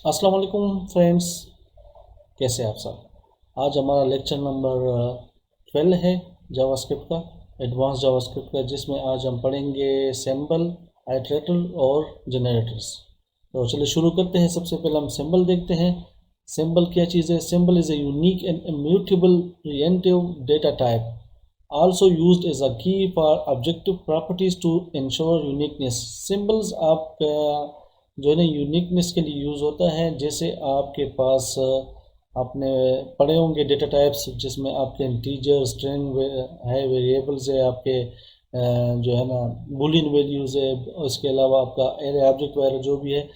अस्सलाम वालेकुम फ्रेंड्स, कैसे हैं आप सब। आज हमारा लेक्चर नंबर 12 है जावास्क्रिप्ट का, एडवांस जावास्क्रिप्ट का, जिसमें आज हम पढ़ेंगे सिंबल, आइटरेटर और जनरेटर्स। तो चलिए शुरू करते हैं। सबसे पहले हम सिंबल देखते हैं। सिंबल क्या चीज़ है? Symbol is a unique and immutable primitive data type also used as a key for objective properties to ensure uniqueness। Symbols आपका जो है ना यूनिकनेस के लिए यूज़ होता है। जैसे आपके पास आपने पढ़े होंगे डेटा टाइप्स, जिसमें आपके इंटीजर, स्ट्रिंग है, वेरिएबल्स है, आपके जो है ना बूलियन वैल्यूज़ है, उसके अलावा आपका एरे ऑब्जेक्ट वगैरह जो भी है।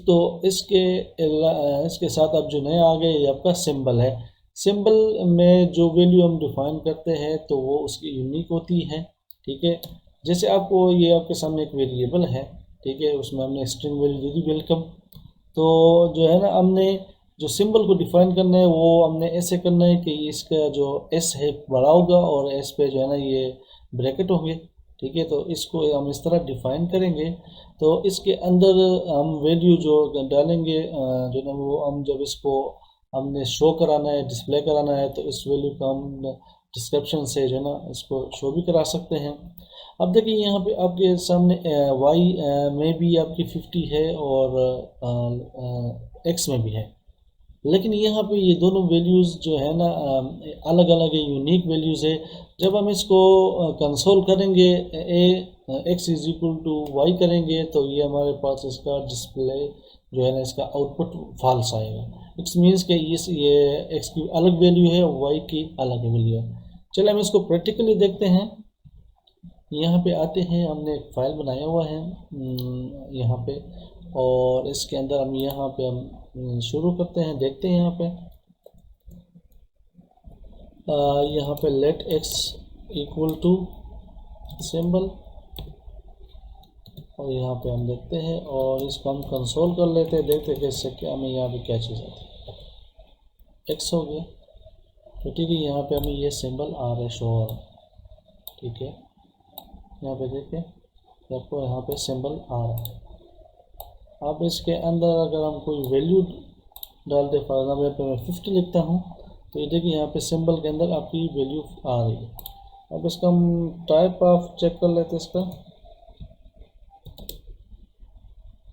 तो इसके साथ अब जो नया आ गया ये आपका सिंबल है। सिंबल में जो वैल्यू हम डिफाइन करते हैं तो वो उसकी यूनिक होती है। ठीक है, जैसे आपको ये आपके सामने एक वेरिएबल है, ठीक है, उसमें हमने स्ट्रिंग वैल्यू दे दी वेलकम। तो जो है ना हमने जो सिंबल को डिफाइन करना है वो हमने ऐसे करना है कि इसका जो एस है बड़ा होगा और एस पे जो है ना ये ब्रैकेट होंगे। ठीक है, तो इसको हम इस तरह डिफाइन करेंगे। तो इसके अंदर हम वैल्यू जो डालेंगे जो है ना वो हम जब इसको हमने शो कराना है, डिस्प्ले कराना है, तो इस वैल्यू का हम डिस्क्रिप्शन से जो है ना इसको शो भी करा सकते हैं। अब देखिए यहाँ पे आपके सामने वाई में भी आपकी 50 है और एक्स में भी है, लेकिन यहाँ पे ये दोनों वैल्यूज़ जो है ना अलग अलग है, यूनिक वैल्यूज़ है। जब हम इसको कंसोल करेंगे, A X is equal to Y करेंगे, तो ये हमारे पास इसका डिस्प्ले जो है ना इसका आउटपुट फॉल्स आएगा। इट्स मीन्स कि ये एक्स की अलग वैल्यू है, वाई की अलग वैल्यू है। चलिए हम इसको प्रैक्टिकली देखते हैं। यहाँ पे आते हैं, हमने एक फ़ाइल बनाया हुआ है यहाँ पे, और इसके अंदर हम यहाँ पे हम शुरू करते हैं, देखते हैं यहाँ पे let X equal to symbol, और यहाँ पे हम देखते हैं और इसको हम कंसोल कर लेते हैं, देखते हैं कि इससे क्या हमें यहाँ पे क्या चीज़ आती है। एक्स हो गया, तो ठीक है, यहाँ पे हमें ये सिंबल आ रहा है, शो हो रहा है। ठीक है, यहाँ पे देखिए आपको यहाँ पे सिंबल आ रहा है। अब इसके अंदर अगर हम कोई वैल्यू डालते, फॉर एग्जाम्पल यहाँ पे मैं 50 लिखता हूँ, तो ये देखिए यहाँ पे सिंबल के अंदर आपकी वैल्यू आ रही है। अब इसका हम टाइप ऑफ चेक कर लेते हैं इसका।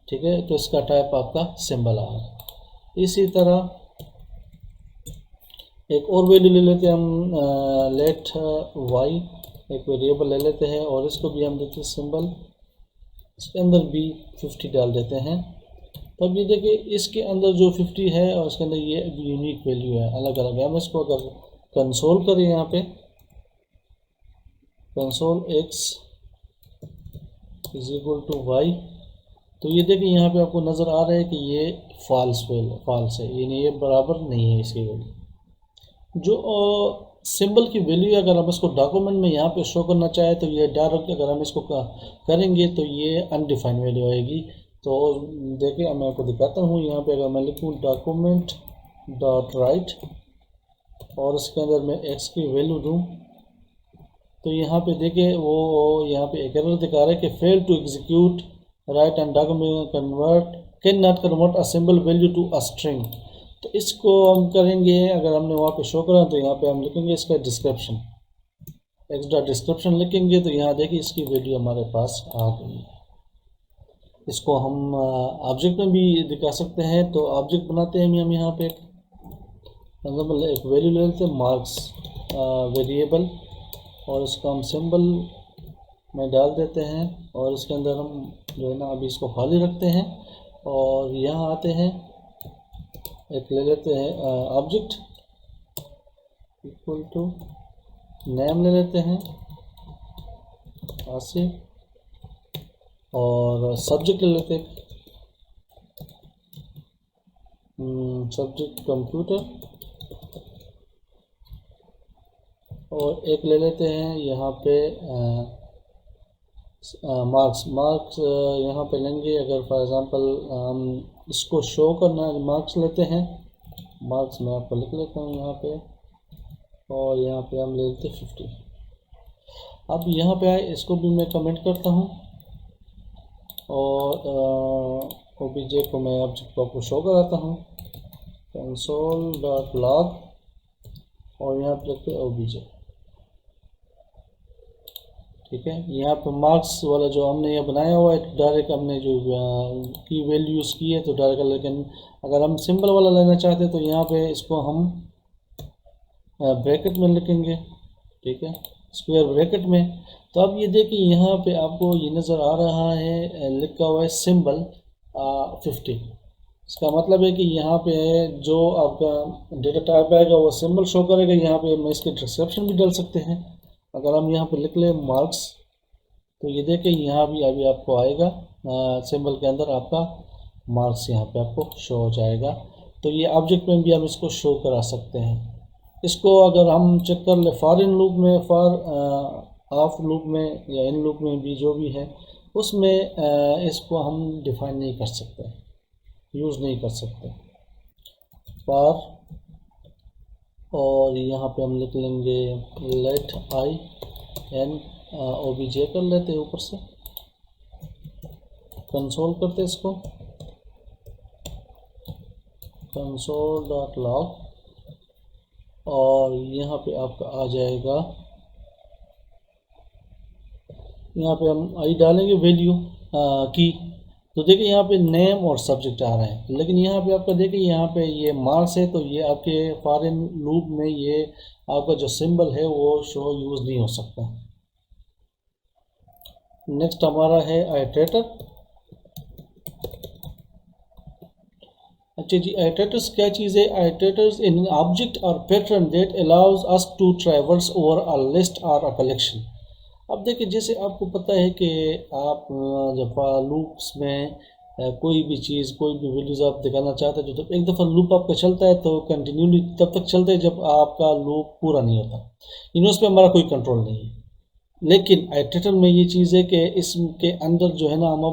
ठीक है, तो इसका टाइप आपका सिंबल आ रहा है। इसी तरह एक और वैल्यू ले लेते हैं हम, लेट वाई, एक वेरिएबल ले लेते हैं और इसको भी हम देते हैं सिंबल, इसके अंदर भी 50 डाल देते हैं। तब ये देखिए इसके अंदर जो 50 है और इसके अंदर ये यूनिक वैल्यू है, अलग अलग है। हम इसको अगर कंसोल करें, यहाँ पे console X is equal to Y, तो ये देखिए यहाँ पे आपको नज़र आ रहा है कि ये फॉल्स है, यानी ये बराबर नहीं है इसकी वैल्यू। जो सिंबल की वैल्यू अगर हम इसको डॉक्यूमेंट में यहाँ पे शो करना चाहे तो ये डायरेक्ट अगर हम इसको करेंगे तो ये अनडिफाइंड वैल्यू आएगी। तो देखिए मैं आपको दिखाता हूँ, यहाँ पे अगर मैं लिखूँ डॉक्यूमेंट डॉट राइट और इसके अंदर मैं एक्स की वैल्यू दूँ, तो यहाँ पे देखिए वो यहाँ पे एक एरर दिखा रहा है कि fail to execute write and document convert cannot convert a symbol value to a string. तो इसको हम करेंगे, अगर हमने वहाँ पे शो करा तो यहाँ पे हम लिखेंगे इसका डिस्क्रिप्शन, एक्स डॉट डिस्क्रिप्शन लिखेंगे, तो यहाँ देखिए इसकी वैल्यू हमारे पास आ गई है। इसको हम ऑब्जेक्ट में भी दिखा सकते हैं। तो ऑब्जेक्ट बनाते हैं हम यहाँ पे एग्जाम्पल एक वैल्यू ले लेते हैं मार्क्स वेरिएबल, और इसका हम सिंबल में डाल देते हैं और इसके अंदर हम जो है ना अभी इसको खाली रखते हैं और यहाँ आते हैं, एक ले लेते हैं ऑब्जेक्ट इक्वल टू नेम ले लेते हैं आसिफ, और सब्जेक्ट ले लेते हैं सब्जेक्ट कंप्यूटर, और एक ले लेते हैं यहाँ पे मार्क्स यहाँ पे लेंगे। अगर फॉर एग्ज़ाम्पल हम इसको शो करना है, मार्क्स लेते हैं, मार्क्स मैं आपको लिख लेता हूँ यहाँ पे, और यहाँ पे हम ले लेते हैं 50। अब यहाँ पे आए, इसको भी मैं कमेंट करता हूँ और OBJ को मैं ऑब्जेक्ट को आपको शो कराता हूँ, console.log, और यहाँ पर रखते हैं OBJ। ठीक है, यहाँ पर मार्क्स वाला जो हमने ये बनाया हुआ है डायरेक्ट हमने जो की वैल्यू यूज़ की है तो डायरेक्ट, लेकिन अगर हम सिंबल वाला लेना चाहते हैं तो यहाँ पे इसको हम ब्रैकेट में लिखेंगे। ठीक है, स्क्वायर ब्रैकेट में। तो अब ये देखिए यहाँ पे आपको ये नज़र आ रहा है लिखा हुआ है सिंबल 50। इसका मतलब है कि यहाँ पे जो आपका डेटा टाइप आएगा वो सिंबल शो करेगा। यहाँ पे हम इसके डिस्क्रिप्शन भी डाल सकते हैं। अगर हम यहाँ पे लिख लें मार्क्स, तो ये देखें यहाँ भी अभी आपको आएगा सिंबल के अंदर आपका मार्क्स यहाँ पे आपको शो हो जाएगा। तो ये ऑब्जेक्ट में भी हम इसको शो करा सकते हैं। इसको अगर हम चेक कर ले फॉर इन लूप में, फॉर ऑफ लूप में या इन लूप में भी जो भी है उसमें इसको हम डिफाइन नहीं कर सकते, यूज़ नहीं कर सकते फॉर। और यहाँ पे हम लिख लेंगे लेट आई एन OBJ कर लेते हैं ऊपर से, कंसोल करते इसको, console.log, और यहाँ पे आपका आ जाएगा, यहाँ पे हम आई डालेंगे वैल्यू की। तो देखिए यहाँ पे नेम और सब्जेक्ट आ रहे हैं, लेकिन यहाँ पे आपका देखिए यहाँ पे ये मार्क्स है, तो ये आपके फॉरेन लूप में ये आपका जो सिंबल है वो शो यूज़ नहीं हो सकता। नेक्स्ट हमारा है आइटरेटर। अच्छा जी, आइटरेटर्स क्या चीज़ है? आइटरेटर्स इन ऑब्जेक्ट और pattern that allows us to traverse over a list और अ कलेक्शन। अब देखिए जैसे आपको पता है कि आप जब लूप्स में कोई भी चीज़, कोई भी वैल्यूज़ आप दिखाना चाहते हैं, तो एक दफ़ा लूप आपका चलता है तो कंटिन्यूली तब तक चलता है जब आपका लूप पूरा नहीं होता। इस पर हमारा कोई कंट्रोल नहीं है। लेकिन आइटरेटर में ये चीज़ है कि इसके अंदर जो है ना हम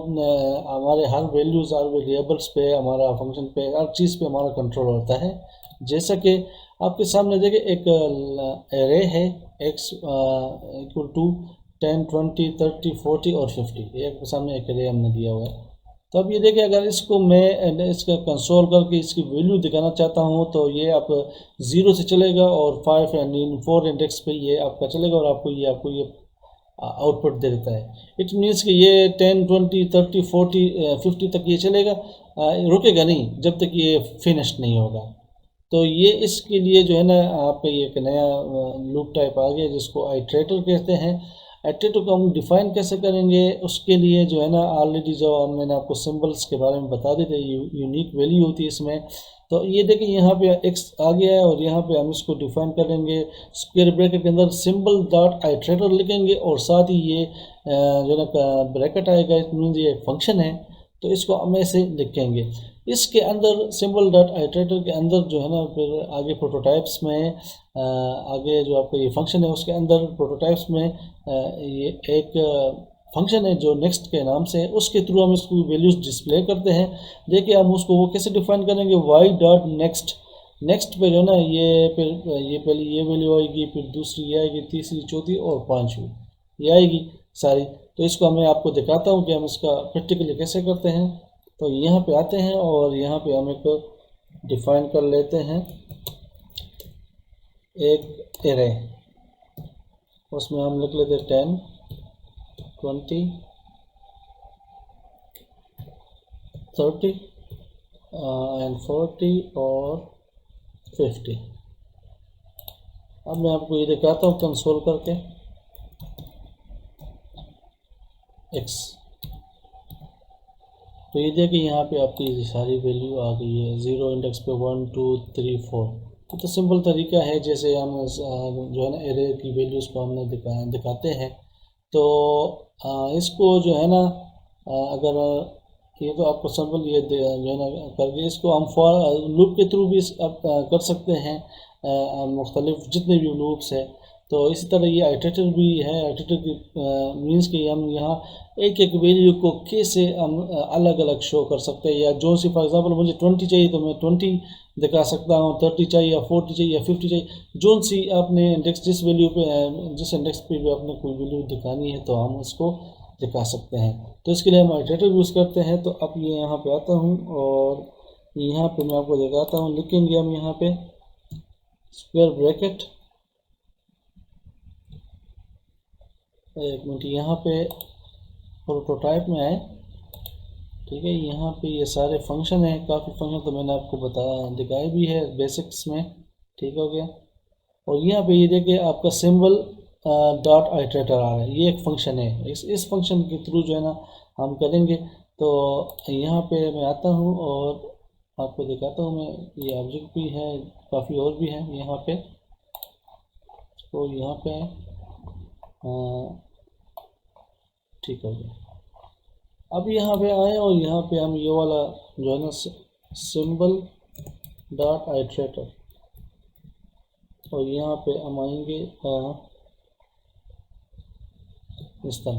हमारे हर वैल्यूज़ और वेरिएबल्स पे, हमारा फंक्शन पे, हर चीज़ पे हमारा कंट्रोल होता है। जैसा कि आपके सामने देखिए एक एरे है x इक्वल टू 10, 20, 30, 40 और 50। एक सामने एक एरे हमने दिया हुआ है। तो अब ये देखिए अगर इसको मैं इसका कंसोल करके इसकी वैल्यू दिखाना चाहता हूँ तो ये आप 0 से चलेगा और 5 एंड 4 इंडेक्स पे ये आपका चलेगा और आपको ये आउटपुट दे देता है। इट मीन्स कि ये 10, 20, 30, 40, 50 तक ये चलेगा, रुकेगा नहीं जब तक ये फिनिश नहीं होगा। तो ये इसके लिए जो है ना आपका ये एक नया लूप टाइप आ गया जिसको आइटरेटर कहते हैं। आइटरेटर को हम डिफ़ाइन कैसे करेंगे, उसके लिए जो है ना ऑलरेडी जो मैंने आपको सिंबल्स के बारे में बता दी थी, यूनिक वैल्यू होती है इसमें। तो ये देखिए यहाँ पे x आ गया है और यहाँ पे हम इसको डिफ़ाइन करेंगे स्क्वायर ब्रैकेट के अंदर सिंबल डॉट आइटरेटर लिखेंगे और साथ ही ये जो ना ब्रैकेट आएगा, इट मीन्स ये एक फंक्शन है तो इसको हम ऐसे लिखेंगे। इसके अंदर सिंबल डॉट आइटरेटर के अंदर जो है ना फिर आगे प्रोटोटाइप्स में आगे जो आपका ये फंक्शन है उसके अंदर प्रोटोटाइप्स में ये एक फंक्शन है जो नेक्स्ट के नाम से है, उसके थ्रू हम इसको वैल्यूज़ डिस्प्ले करते हैं। देखिए हम उसको वो कैसे डिफाइन करेंगे, वाई डॉट नेक्स्ट। नेक्स्ट पे जो है ना ये फिर ये पहले ये वैल्यू आएगी, फिर दूसरी ये आएगी, तीसरी, चौथी और पाँचवीं ये आएगी सारी। तो इसको मैं आपको दिखाता हूँ कि हम इसका प्रैक्टिकली कैसे करते हैं। तो यहाँ पे आते हैं और यहाँ पे हम एक डिफाइन कर लेते हैं एक एरे, उसमें हम लिख लेते हैं 10, 20, 30 एंड 40 और 50। अब मैं आपको ये दिखाता हूँ कंसोल करके x। तो ये देखिए यहाँ पे आपकी सारी वैल्यू आ गई है। 0 इंडेक्स पे 1, 2, 3, 4। तो सिंपल तरीका है जैसे हम जो है ना एरे की वैल्यूज़ को हमने दिखाते हैं। तो इसको जो है ना अगर ये तो आपको सिंपल ये जो है ना करके इसको हम फॉर लूप के थ्रू भी आप कर सकते हैं, मुख्तलिफ जितने भी लूप्स है। तो इसी तरह ये आइटरेटर भी है। आइटरेटर की मीन्स कि हम यहाँ एक एक वैल्यू को कैसे हम अलग अलग शो कर सकते हैं, या जो सी फॉर एग्जांपल मुझे 20 चाहिए तो मैं 20 दिखा सकता हूँ, 30 चाहिए या 40 चाहिए या 50 चाहिए, जो सी आपने इंडेक्स जिस वैल्यू पे जिस इंडेक्स पे भी आपने कोई वैल्यू दिखानी है तो हम उसको दिखा सकते हैं। तो इसके लिए हम आइटरेटर यूज़ करते हैं। तो अब ये यहाँ पे आता हूँ और यहाँ पे मैं आपको दिखाता हूँ। लिखेंगे हम यहाँ पे स्क्वायर ब्रैकेट, एक मिनट यहाँ पे प्रोटोटाइप में आए, ठीक है। यहाँ पे ये सारे फंक्शन हैं, काफ़ी फंक्शन तो मैंने आपको बताया दिखाए भी है बेसिक्स में, ठीक हो गया। और यहाँ पे ये देखिए आपका सिंबल डॉट आइटरेटर आ रहा है, ये एक फंक्शन है। इस फंक्शन के थ्रू जो है ना हम करेंगे। तो यहाँ पे मैं आता हूँ और आपको दिखाता हूँ मैं, ये ऑब्जेक्ट भी है, काफ़ी और भी है यहाँ पे। तो यहाँ पे ठीक हो गया। अब यहाँ पे आए और यहाँ पे हम ये वाला जो है ना सिंबल डॉट आइटरेटर, और यहाँ पे हम आएंगे इस तरह।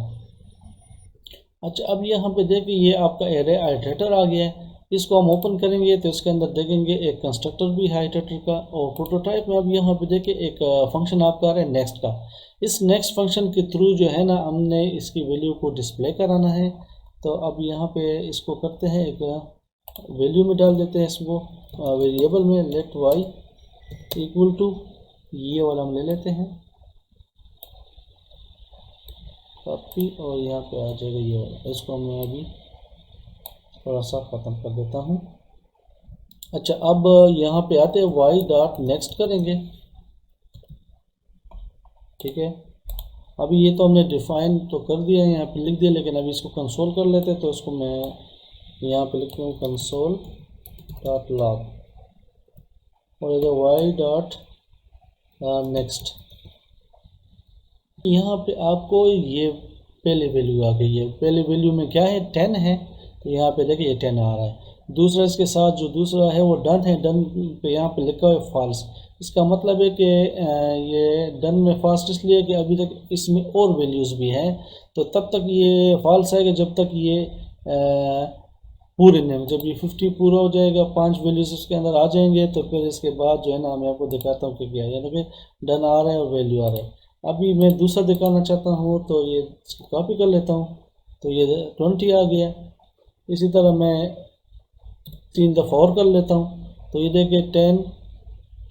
अच्छा, अब यहाँ पे देखिए ये आपका एरे आइटरेटर आ गया है। इसको हम ओपन करेंगे तो इसके अंदर देखेंगे एक कंस्ट्रक्टर भी है आइटरेटर का। और प्रोटोटाइप में अब यहाँ पे देखिए एक फंक्शन आपका आ रहा है नेक्स्ट का। इस नेक्स्ट फंक्शन के थ्रू जो है ना हमने इसकी वैल्यू को डिस्प्ले कराना है। तो अब यहाँ पे इसको करते हैं, एक वैल्यू में डाल देते हैं इसको, वेरिएबल में लेट वाई इक्वल टू, ये वाला हम ले लेते हैं कॉपी, और यहाँ पे आ जाएगा ये वाला। इसको मैं अभी थोड़ा सा ख़त्म कर देता हूँ। अच्छा, अब यहाँ पे आते हैं वाई डॉट नेक्स्ट करेंगे, ठीक है। अभी ये तो हमने डिफाइन तो कर दिया है, यहाँ पे लिख दिया, लेकिन अभी इसको कंसोल कर लेते हैं। तो इसको मैं यहाँ पे लिखता हूँ कंसोल डॉट लॉग, और इधर वाई डॉट नेक्स्ट। यहाँ पे आपको ये पहले वैल्यू आ गई है। पहले वैल्यू में क्या है, 10 है। तो यहाँ पे देखिए ये 10 आ रहा है। दूसरा इसके साथ जो दूसरा है वो डन है, डन पे यहाँ पे लिखा है फॉल्स। इसका मतलब है कि ये डन में फॉल्स इसलिए कि अभी तक इसमें और वैल्यूज़ भी हैं। तो तब तक ये फॉल्स है कि जब तक ये पूरे नहीं, जब ये 50 पूरा हो जाएगा, 5 वैल्यूज उसके अंदर आ जाएंगे, तो फिर इसके बाद जो है ना मैं आपको दिखाता हूँ कि क्या है, यानी कि डन आ रहा है और वैल्यू आ रहा है। अभी मैं दूसरा दिखाना चाहता हूँ, तो ये कॉपी कर लेता हूँ। तो ये 20 आ गया। इसी तरह मैं 3 दफ़ा और कर लेता हूँ। तो ये देखिए 10,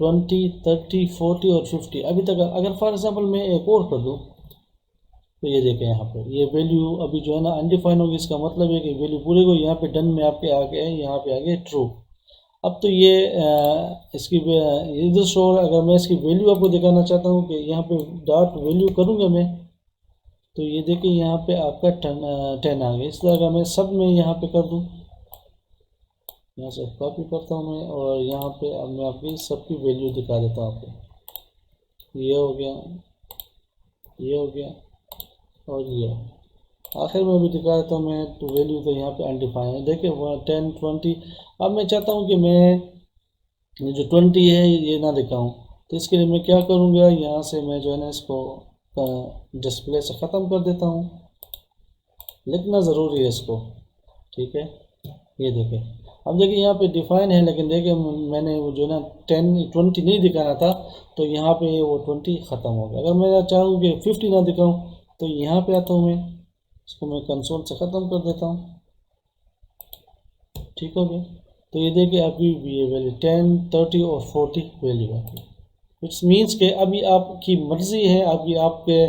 20, 30, 40 और 50 अभी तक। अगर फॉर एग्जांपल मैं एक और कर दूँ, तो ये देखें यहाँ पे ये वैल्यू अभी जो है ना अनडिफाइन होगी। इसका मतलब है कि वैल्यू पूरे को यहाँ पे डन में आपके आ गए, यहाँ पे आ गए ट्रू। अब तो ये इसकी इधर शो, अगर मैं इसकी वैल्यू आपको दिखाना चाहता हूँ कि यहाँ पे डॉट वैल्यू करूँगा मैं, तो ये देखिए यहाँ पे आपका 10 आ गया। इस तरह अगर मैं सब में यहाँ पे कर दूँ, यहाँ से कॉपी करता हूँ मैं, और यहाँ पे अब मैं आपकी सबकी वैल्यू दिखा देता हूँ आपको। ये हो गया, ये हो गया, और ये आखिर में भी दिखा देता हूँ मैं। तो वैल्यू तो यहाँ पे अनडिफाइन है, देखिए 10, 20। अब मैं चाहता हूँ कि मैं ये जो 20 है ये ना दिखाऊँ। तो इसके लिए मैं क्या करूँगा, यहाँ से मैं जो है ना इसको डिस्प्ले से ख़त्म कर देता हूँ। लिखना ज़रूरी है इसको, ठीक है। ये देखें, अब देखिए यहाँ पे डिफाइन है, लेकिन देखिए मैंने वो जो ना 10, 20 नहीं दिखाना था, तो यहाँ पे वो 20 ख़त्म हो गया। अगर मैं चाहूँ कि 50 ना दिखाऊँ, तो यहाँ पे आता हूँ मैं, इसको मैं कंसोल से ख़त्म कर देता हूँ, ठीक हो गया। तो ये देखिए अभी भी ये वैल्यू 10, 30 और 40 वैल्यू है। इट्स मीन्स के अभी आपकी मर्ज़ी है, अभी आपके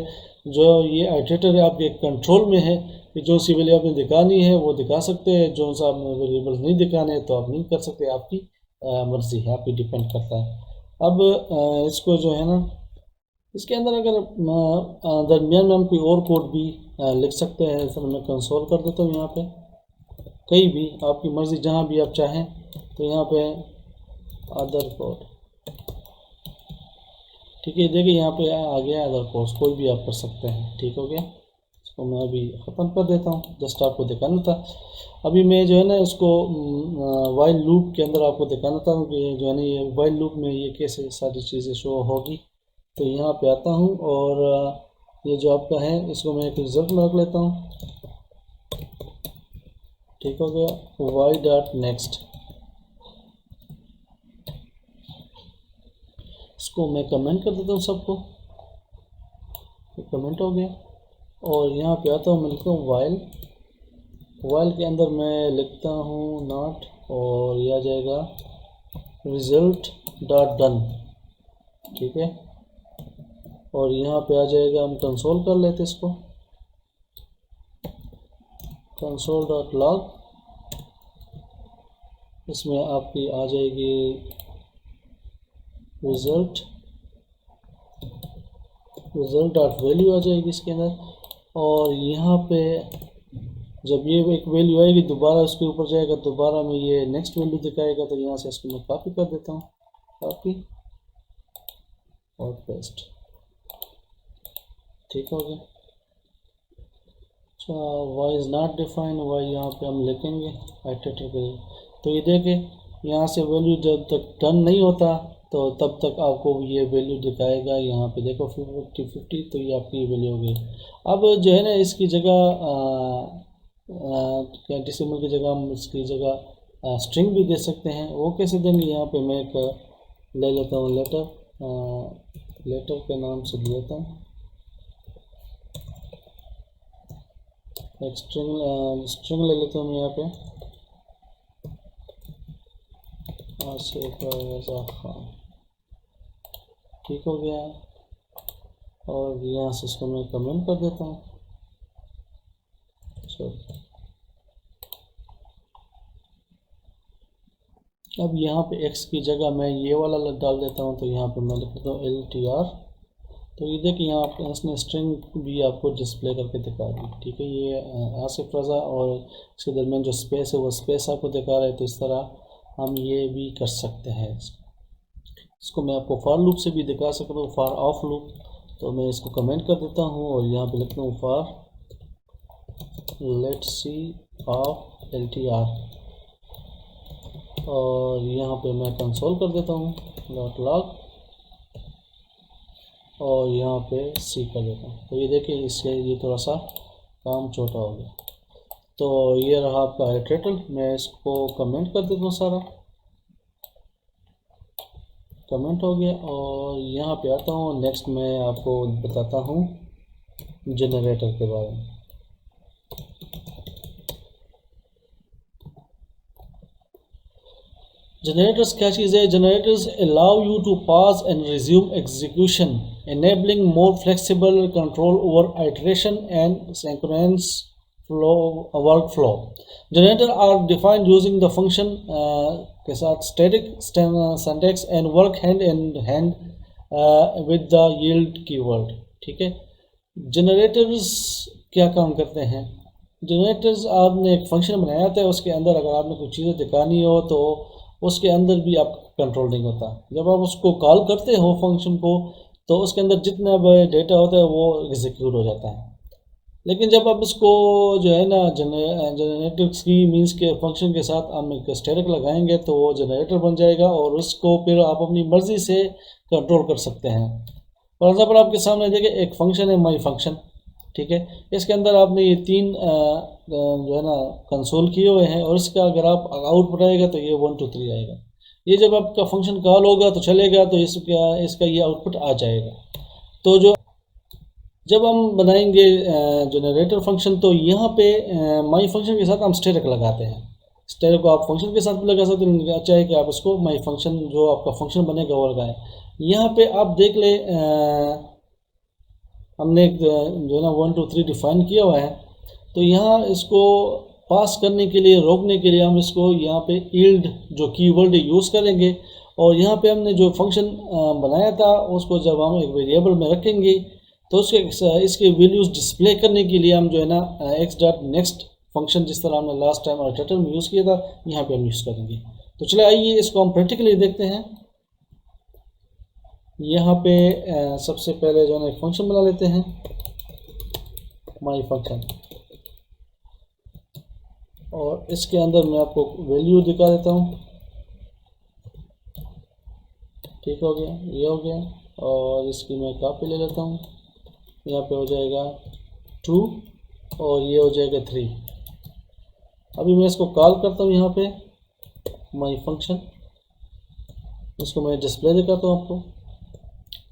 जो ये आइटरेटर है आपके कंट्रोल में है कि जो सी वैल्यू आपने दिखानी है वो दिखा सकते हैं, जो सा आपने वेरिएबल्स नहीं दिखाने तो आप नहीं कर सकते। आपकी मर्ज़ी है, आपकी डिपेंड करता है। अब इसको जो है ना इसके अंदर अगर दरमियान में हम कोई और कोड भी लिख सकते हैं। सर मैं कंसोल कर देता हूँ यहाँ पे, कहीं भी आपकी मर्ज़ी जहाँ भी आप चाहें। तो यहाँ पे अदर कोड, ठीक है। देखिए यहाँ पे आ गया अदर कोर्स, कोई भी आप कर सकते हैं, ठीक हो गया। इसको मैं अभी ख़त्म कर देता हूँ, जस्ट आपको दिखाना था। अभी मैं जो है ना इसको वाइल लूप के अंदर आपको दिखाना था कि जो है ना ये वाइल लूप में ये कैसे सारी चीज़ें शो होगी। तो यहाँ पे आता हूँ और ये जो आपका है इसको मैं एक रिजल्ट में रख लेता हूँ, ठीक हो गया। वाई डॉट नेक्स्ट, इसको मैं कमेंट कर देता हूँ सबको, कमेंट हो गया। और यहाँ पे आता हूँ, मैं लिखता हूँ वाइल। वाइल के अंदर मैं लिखता हूँ नॉट, और यह आ जाएगा रिजल्ट डॉट डन। ठीक है, और यहाँ पे आ जाएगा, हम कंसोल कर लेते इसको, कंसोल डॉट लॉग। इसमें आपकी आ जाएगी रिजल्ट डॉट वैल्यू आ जाएगी इसके अंदर। और यहाँ पे जब ये एक वैल्यू आएगी दोबारा उसके ऊपर जाएगा, दोबारा में ये नेक्स्ट वैल्यू दिखाएगा। तो यहाँ से इसको मैं कॉपी कर देता हूँ, कॉपी और पेस्ट। ठीक हो गया। अच्छा, why is not defined, why यहाँ पे हम लिखेंगे आइटरेटर के लिए। तो ये देखें, यहाँ से वैल्यू जब तक टर्न नहीं होता तो तब तक आपको ये वैल्यू दिखाएगा। यहाँ पे देखो 50, तो ये आपकी वैल्यू हो गई। अब जो है ना, इसकी जगह क्या डेसिमल की जगह हम इसकी जगह स्ट्रिंग भी दे सकते हैं। वो कैसे देंगे, यहाँ पे मैं एक ले लेता हूँ लेटर के नाम से लेता हूँ एक स्ट्रिंग ले लेता हूँ मैं यहाँ पे, आसिफ रज़ा खान। ठीक हो गया, और यहाँ से इसको मैं कमेंट कर देता हूँ। अब यहाँ पे x की जगह मैं ये वाला डाल देता हूँ। तो यहाँ पे मैं लिख देता हूँ LTR। तो ये देखिए, यहाँ पे इसने स्ट्रिंग भी आपको डिस्प्ले करके दिखा दी। ठीक है, ये आसिफ रज़ा और इसके दरमियान जो स्पेस है वो स्पेस आपको दिखा रहा है। तो इस तरह हम ये भी कर सकते हैं। इसको मैं आपको फॉर लूप से भी दिखा सकता हूँ, फॉर ऑफ लूप। तो मैं इसको कमेंट कर देता हूँ और यहाँ पे लिखता हूँ for let's see of LTR, और यहाँ पे मैं कंसोल कर देता हूँ डॉट लॉग, और यहाँ पे सी कर देता हूँ। तो ये देखिए, इससे ये थोड़ा सा काम छोटा हो गया। तो ये रहा आपका आइटरेटर। मैं इसको कमेंट कर देता हूँ, सारा कमेंट हो गया। और यहाँ पे आता हूँ, नेक्स्ट मैं आपको बताता हूँ जनरेटर के बारे में। Generators क्या चीज़ है? Generators allow you to pause and resume execution, enabling more flexible control over iteration and synchronous workflow. Generators are defined using the function के साथ static syntax and work hand in hand with the yield keyword. ठीक है, generators क्या काम करते हैं? Generators आपने एक फंक्शन बनाया होता है, उसके अंदर अगर आपने कुछ चीज़ें दिखानी हो तो उसके अंदर भी आपका कंट्रोल नहीं होता। जब आप उसको कॉल करते हो फंक्शन को, तो उसके अंदर जितना डेटा होता है वो एग्जीक्यूट हो जाता है। लेकिन जब आप इसको जो है ना जनरेटर्स की मीन्स के फंक्शन के साथ हम एक स्टैटिक लगाएंगे तो वो जनरेटर बन जाएगा, और उसको फिर आप अपनी मर्ज़ी से कंट्रोल कर सकते हैं। फॉर एग्जाम्पल आपके सामने देखिए, एक फंक्शन है माई फंक्शन। ठीक है, इसके अंदर आपने ये तीन जो है ना कंसोल किए हुए हैं, और इसका अगर आप आउटपुट आएगा तो ये 1 2 3 आएगा। ये जब आपका फंक्शन कॉल होगा तो चलेगा, तो इसका ये आउटपुट आ जाएगा। तो जब हम बनाएंगे जनरेटर फंक्शन, तो यहाँ पे माई फंक्शन के साथ हम स्टैटिक लगाते हैं। स्टैटिक को आप फंक्शन के साथ भी लगा सकते हैं, अच्छा है कि आप इसको माई फंक्शन जो आपका फंक्शन बनेगा वो लगाएं। यहाँ पे आप देख ले, हमने एक जो है ना 1 2 3 डिफाइन किया हुआ है। तो यहाँ इसको पास करने के लिए, रोकने के लिए हम इसको यहाँ पे यील्ड जो कीवर्ड यूज़ करेंगे। और यहाँ पे हमने जो फंक्शन बनाया था उसको जब हम एक वेरिएबल में रखेंगे तो उसके इसके वैल्यूज़ डिस्प्ले करने के लिए हम जो है ना एक्स डॉट नेक्स्ट फंक्शन, जिस तरह हमने लास्ट टाइम आइटरेटर में यूज़ किया था, यहाँ पे हम यूज़ करेंगे। तो चले आइए इसको हम प्रैक्टिकली देखते हैं। यहाँ पे सबसे पहले जो है ना एक फंक्शन बना लेते हैं, माई फंक्शन, और इसके अंदर मैं आपको वैल्यू दिखा देता हूँ। ठीक हो गया, ये हो गया, और इसकी मैं कॉपी ले लेता हूँ। यहाँ पे हो जाएगा 2 और ये हो जाएगा 3। अभी मैं इसको कॉल करता हूँ यहाँ पे माई फंक्शन, इसको मैं डिस्प्ले दिखाता हूँ आपको।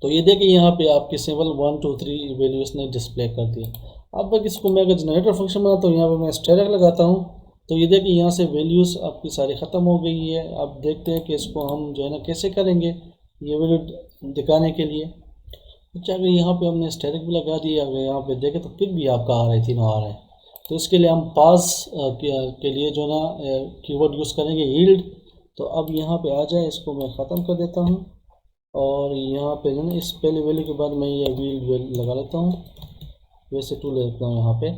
तो ये देखिए, यहाँ पे आपकी सिंबल 1 2 3 वैल्यू इसने डिस्प्ले कर दिया। अब तक इसको मैं अगर जनरेटर फंक्शन बनाता हूँ, यहाँ पे मैं स्टेरिक लगाता हूँ, तो ये देखिए यहाँ से वैल्यूज़ आपकी सारी ख़त्म हो गई है। अब देखते हैं कि इसको हम जो है ना कैसे करेंगे ये वैल्यू दिखाने के लिए। अच्छा, अगर यहाँ पे हमने स्टेरिक भी लगा दिया, अगर यहाँ पे देखें तो पिक भी आपका आ रहा है, तीनों आ रहे हैं। तो इसके लिए हम पास के लिए जो ना कीवर्ड यूज़ करेंगे यील्ड। तो अब यहाँ पे आ जाए, इसको मैं ख़त्म कर देता हूँ और यहाँ पे जो ना इस पहले वैल्यू के बाद मैं ये यील्ड लगा लेता हूँ, वैसे टू लेता हूँ यहाँ पे,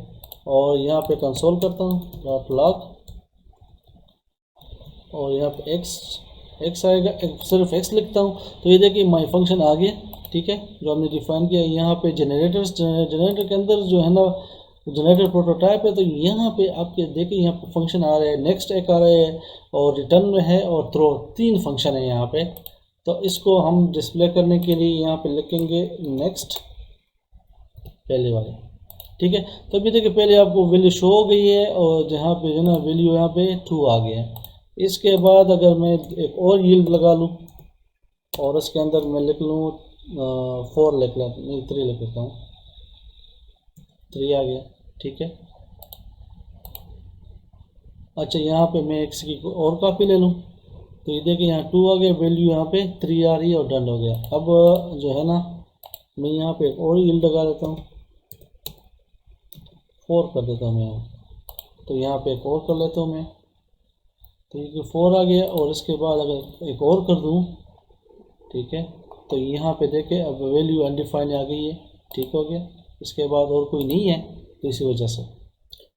और यहाँ पे कंसोल करता हूँ डॉट लॉग, और यहाँ पे एक्स आएगा, सिर्फ एक्स लिखता हूँ। तो ये देखिए माई फंक्शन आ गया, ठीक है, जो हमने डिफाइन किया। यहाँ पे जनरेटर के अंदर जो है ना जनरेटर प्रोटोटाइप है, तो यहाँ पे आपके देखिए यहाँ पे फंक्शन आ रहे हैं, नेक्स्ट एक आ रहे हैं और रिटर्न में है और थ्रो, तीन फंक्शन है यहाँ पे। तो इसको हम डिस्प्ले करने के लिए यहाँ पे लिखेंगे नेक्स्ट पहले वाले, ठीक है। तो अभी देखिए पहले आपको वैल्यू शो हो गई है और जहाँ पे जो ना वैल्यू यहाँ पे 2 आ गया है। इसके बाद अगर मैं एक और यील्ड लगा लूँ और इसके अंदर मैं लिख लूँ 4 लिख लेता, नहीं 3 लिख लेता हूँ, 3 आ गया, ठीक है। अच्छा, यहाँ पे मैं एक की और कॉपी ले लूँ, तो ये देखिए यहाँ 2 आ गया, वैल्यू यहाँ पे 3 आ रही है और डन हो गया। अब जो है ना मैं यहाँ पे एक और यील्ड लगा देता हूँ, 4 कर देता हूँ मैं यहाँ, तो यहाँ पे एक और कर लेता हूँ मैं, तो ये 4 आ गया। और इसके बाद अगर एक और कर दूँ, ठीक है, तो यहाँ पे देखें अब वैल्यू अनडिफाइंड आ गई है, ठीक हो गया। इसके बाद और कोई नहीं है, तो इसी वजह से।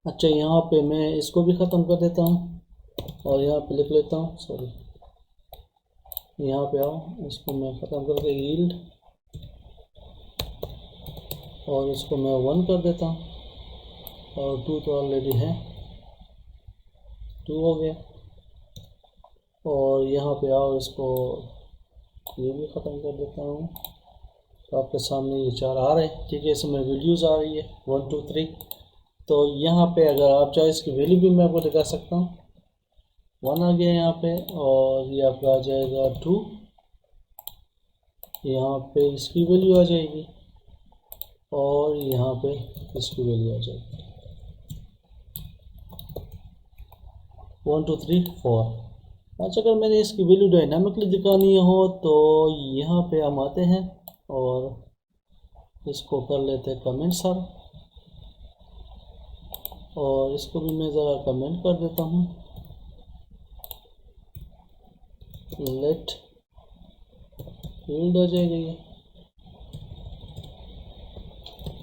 अच्छा, यहाँ पे मैं इसको भी ख़त्म कर देता हूँ और यहाँ पे लिख लेता हूँ, सॉरी, यहाँ पे आओ, इसको मैं ख़त्म करके यील्ड, और इसको मैं 1 कर देता हूँ, और 2 तो ऑलरेडी है, 2 हो गया। और यहाँ पे आओ, इसको ये भी ख़त्म कर देता हूँ, तो आपके सामने ये 4 आ रहे हैं, ठीक है। इसमें वैल्यूज़ आ रही है 1 2 3। तो यहाँ पे अगर आप चाहे इसकी वैल्यू भी मैं आपको दिखा सकता हूँ, 1 आ गया यहाँ पे, और ये आपका आ जाएगा 2, यहाँ पे इसकी वैल्यू आ जाएगी, और यहाँ पे इसकी वैल्यू आ जाएगी 1 2 3 4। अच्छा, अगर मैंने इसकी वैल्यू डायनामिकली दिखानी हो तो यहाँ पे हम आते हैं और इसको कर लेते हैं कमेंट सर, और इसको भी मैं ज़रा कमेंट कर देता हूँ, लेट फील्ड आ जाएगा ये।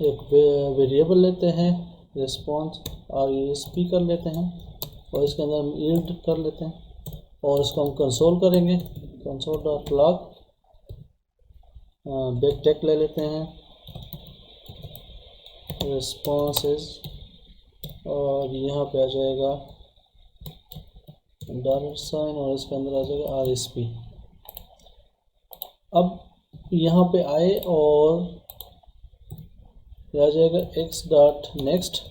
एक वेरिएबल लेते हैं रिस्पॉन्स RESP कर लेते हैं, और इसके अंदर हम यील्ड कर लेते हैं, और इसको हम कंसोल करेंगे, console dot log, back take ले लेते हैं, रिस्पॉन्सेस, और यहाँ पे आ जाएगा $, और इसके अंदर आ जाएगा RSP। अब यहाँ पे आए और आ जाएगा x डॉट नेक्स्ट।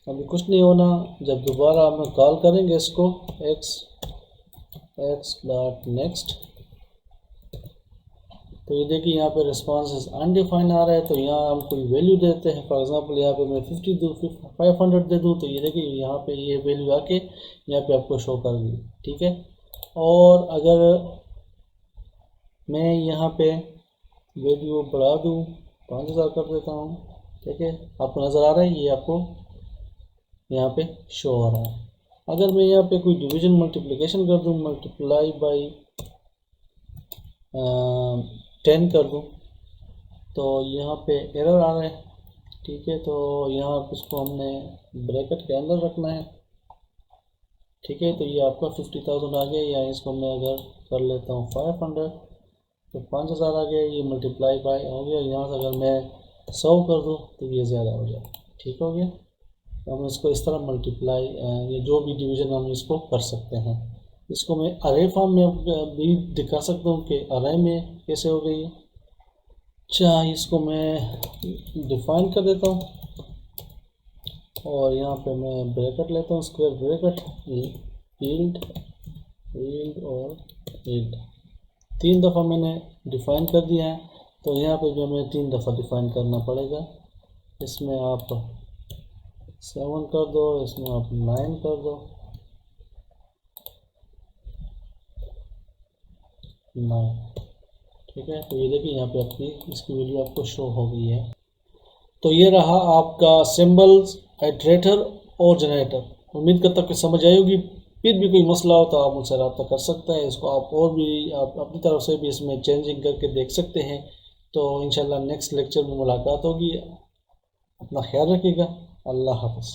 अभी कुछ नहीं होना, जब दोबारा हम कॉल करेंगे इसको x डॉट नेक्स्ट, तो ये देखिए यहाँ पे रिस्पॉन्स अनडिफाइंड आ रहा है। तो यहाँ हम कोई वैल्यू देते हैं, फॉर एग्जांपल यहाँ पे मैं 50 दूँ, 500 दे दूँ, तो ये देखिए यहाँ पे ये वैल्यू आके यहाँ पे आपको शो कर दी, ठीक है। और अगर मैं यहाँ पे वैल्यू बढ़ा दूँ, 5000 कर देता हूँ, ठीक है, आपको नज़र आ रहा है, ये आपको यहाँ पे शो हो रहा है। अगर मैं यहाँ पे कोई डिवीजन मल्टीप्लिकेशन कर दूँ, मल्टीप्लाई बाई 10 कर दूँ, तो यहाँ पे एरर आ रहा है, ठीक है। तो यहाँ इसको हमने ब्रैकेट के अंदर रखना है, ठीक है। तो ये आपका 50,000 आ गया, या इसको मैं अगर कर लेता हूँ 500, तो 5000 आ गया, ये मल्टीप्लाई बाय हो गया। यहाँ से अगर मैं 100 कर दूँ तो ये ज़्यादा हो जाए, ठीक हो गया। तो हम इसको इस तरह मल्टीप्लाई, ये जो भी डिवीज़न हम इसको कर सकते हैं। इसको मैं अरे फॉर्म में भी दिखा सकता हूँ कि अरे में कैसे हो गई है। अच्छा, इसको मैं डिफाइन कर देता हूँ, और यहाँ पे मैं ब्रैकेट लेता हूँ, स्क्वायर ब्रैकेट, यील्ड यील्ड और यील्ड 3 दफ़ा मैंने डिफाइन कर दिया है। तो यहाँ पे भी हमें 3 दफ़ा डिफाइन करना पड़ेगा। इसमें आप 7 कर दो, इसमें आप 9 कर दो, 9। ठीक है, तो ये देखिए यहाँ पे आपकी इसकी वैल्यू आपको शो हो गई है। तो ये रहा आपका सिंबल्स, आइट्रेटर और जनरेटर। उम्मीद करता हूँ कि समझ आई होगी। फिर भी कोई मसला हो तो आप मुझसे रब्ता कर सकते हैं। इसको आप और भी आप अपनी तरफ से भी इसमें चेंजिंग करके देख सकते हैं। तो इंशाल्लाह नेक्स्ट लेक्चर में मुलाकात होगी। अपना ख्याल रखिएगा। अल्लाह हाफ़िज़।